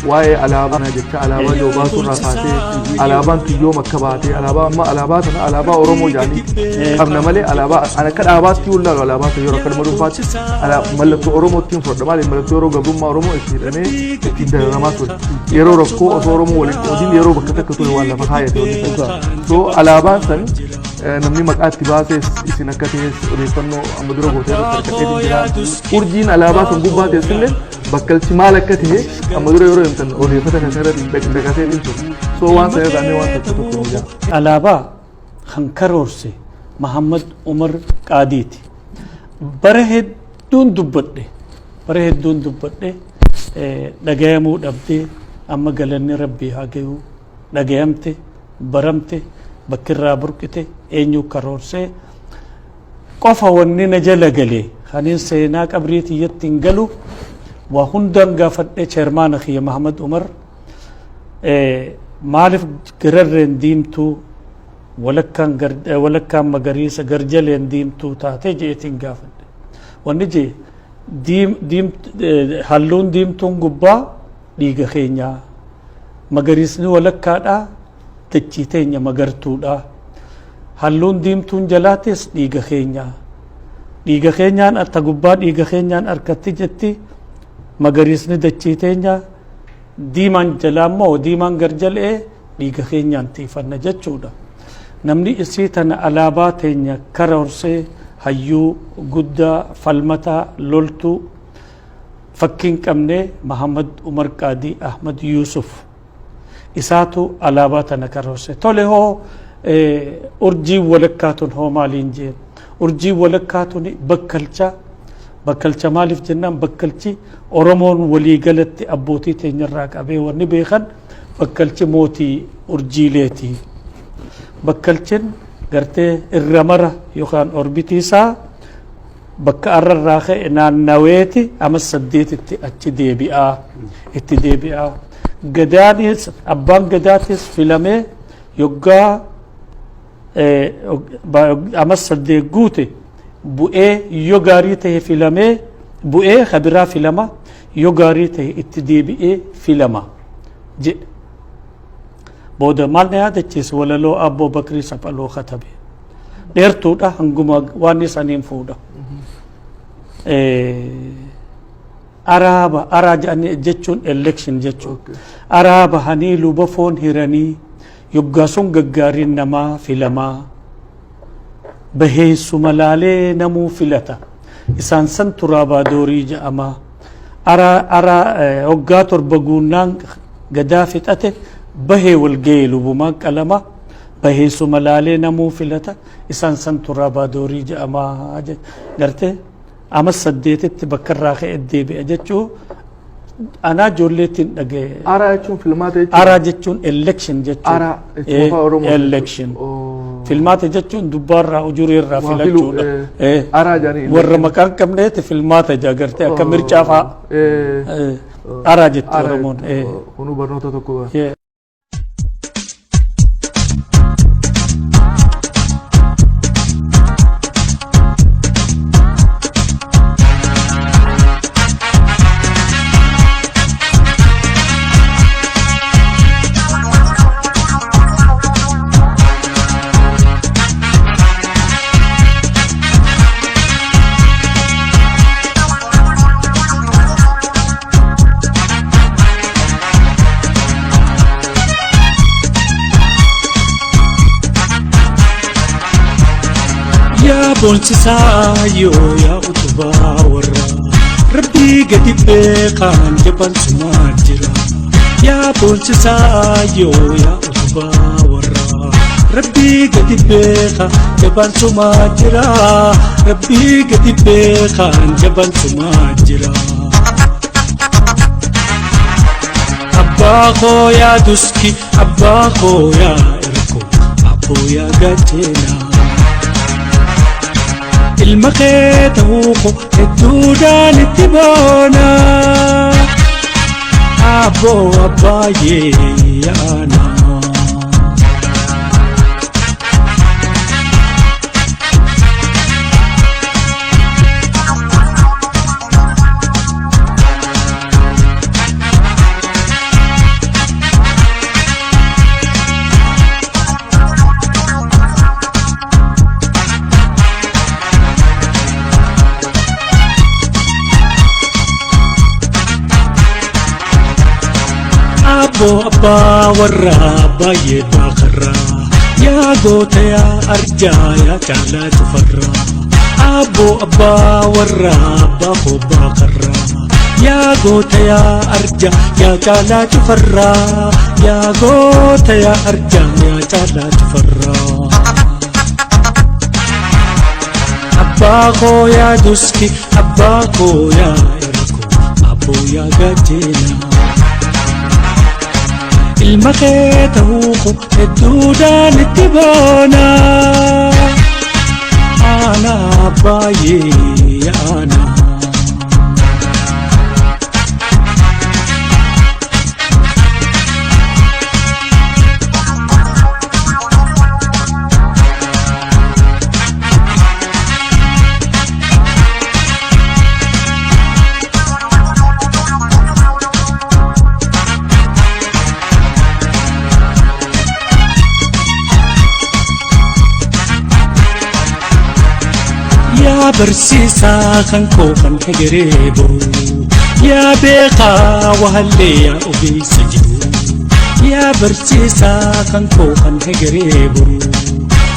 واي على بنا جت على با جو باسو رافاتي على بان تيو مكباتي على با ما على با تنا على با اورومو جاني قبنا ملي على با انا كدا باتي ولا على با يورو كدمو فات على ملتو اورومو تيم فرد مالي ملتو يورو غبو ما اورومو اكيدني تيدا رماتو يورو ركو اورومو ولي ودين يورو بكتكتو ولا فهايه سو على با سن namni maqaatti baases isin akka ta'es odeeffannoo amma dura gootee tarkaanfii jira urjiin alaabaa sun gubbaa teessillee bakkalchi maal akka ta'e amma dura yeroo himtan odeeffata kan irratti dhaqatee dhimtu soo waan sana irraa waan tokko jira alaabaa kan karoorse Muhammad Umar Qaadiiti bara hedduun dubbadhe dhagayamuu dhabdee amma galanni rabbii haa gayu dhagayamte baramte bakirraa burqite eenyu karoorse qofa wanni na jala galee kanin seenaa qabriiti yettiin galu waa hundan gaafadhe chairman akhiya Muhammad Umar maalif gararreen diimtuu walakkaan magariisa garjaleen diimtuu taate jeetiin gaafadhe wanni jee halluun diimtuun gubbaa dhiiga keenyaa magariisni walakkaadhaa dachii teenya magartuudha halluun diimtuun jalaatis dhiiga keenyaan atta gubbaa dhiiga keenyaan arkatti jetti magariisni dachii teenya diimaan jalaammoo diimaan garjalee dhiiga keenyaan tiifanna jechuudha namni isii tana alaabaa teenya karoorsee hayyuu guddaa falmataa loltuu fakkiin qabnee Muhammad Umar Qaadii Ahmad Yusuf isaatu alaabaa tana karoorse tole hoo urjii walakkaatun hoo maaliin jeen urjii walakkaatun bakkalcha maaliif jennaan bakkalchi Oromoon walii galatti abbootii teenyarraa qabee wanni beekan bakkalchi mootii urjiileeti bakkalchin gartee irra mara yookaan orbitiisaa bakka arrarraa ka'e naannaweeti ama 8 itti deebi'aa gadaanis abbaan gadaatis filamee yoggaa ama 8 guute bu'ee yoo gaarii ta'e filamee bu'ee khabiraa filama yoo gaarii ta'e itti deebi'ee filama jedhe booda maal na yaadachiise walaloo Abboo Bakrii Saphaloo katabe dheertuudha hanguma waan isaniin fuudha araa jechuun election jechuun araaba hanii luba foon hiranii yoggaasuun gaggaariin namaa filamaa baheessuma laalee namuu filata isaan san turaabaa doorii ja'amaa hoggaa torba guunnaan gadaa fixate bahee walga'ee lubumaan qalama baheessuma laalee namuu filata isaan san turaabaa doorii ja'amaa gartee ama 8tti bakka irraa ka'e deebi'a jechuu anaa ijoolleettiin dhagaye araa jechuun filmaata jechuun araa jechuun election jechuun election filmaata jechuun dubbaarraa ujureerraa filachuudha araa jaanii warra maqaan qabneeti filmaata jaagartee akka mircaa fa'a araa jettu Oromoon kunuu barnoota tokko Bonsisaa yoo yaa utubaa warra rabbii gadi beekaan jaban sumaa jira yaa bonsisaa yoo yaa utubaa warra rabbii gadi beekaan jaban sumaa jira rabbii gadi beekaan jaban sumaa jira abbaa koo yaa duski abbaa koo yaa erko abboo yaa gacheena المخيط هوكو الدودان التبونا أبو أبايي أنا أبو أبا والرابا يتاخرا يا قوت يا أرجع يا جالا تفرا أبو أبا والرابا خبا خرا يا قوت يا أرجع يا جالا تفرا يا قوت يا أرجع يا جالا تفرا أباكو يا دوسكي أباكو يا إركو أبو يا قاتينا المخيط هوكو الدودان التبانا أنا أبايي أنا يا برسيسا خنكو خنك قريبو يا بيقا وهاللي يا أبي سجدو يا برسيسا خنكو خنك قريبو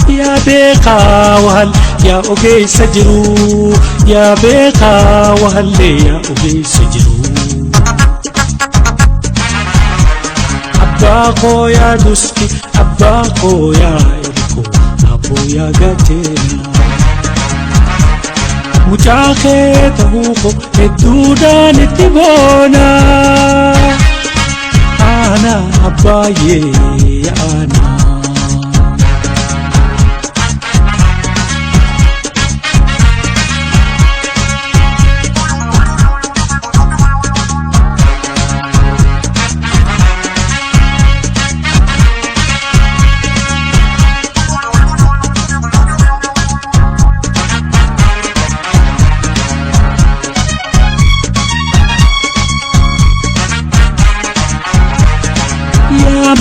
يا بيقا وهال يا أبي سجدو يا بيقا وهاللي يا أبي سجدو أباكو يا دوسكي أباكو يا إركو أبو يا قاتينا مجاخيت هوكو الدودان التبونا أنا أبايي أنا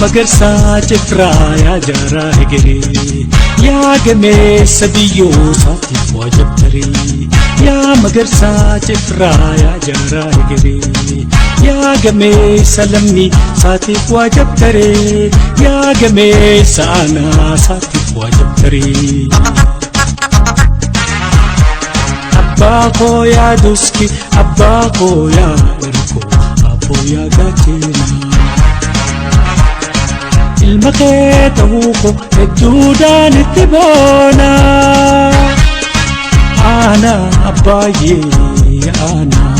مقرسا جفرا يا جارا هجري يا قميص بيو ساتي وجبتري يا مقرسا جفرا يا جارا هجري يا قميص لمني ساتي وجبتري يا قميص أنا ساتي وجبتري أباكو يا دوسكي أباكو يا إركو أبو يا قاتينا المخيط هوكو الدودان التبونا أنا أبايي أنا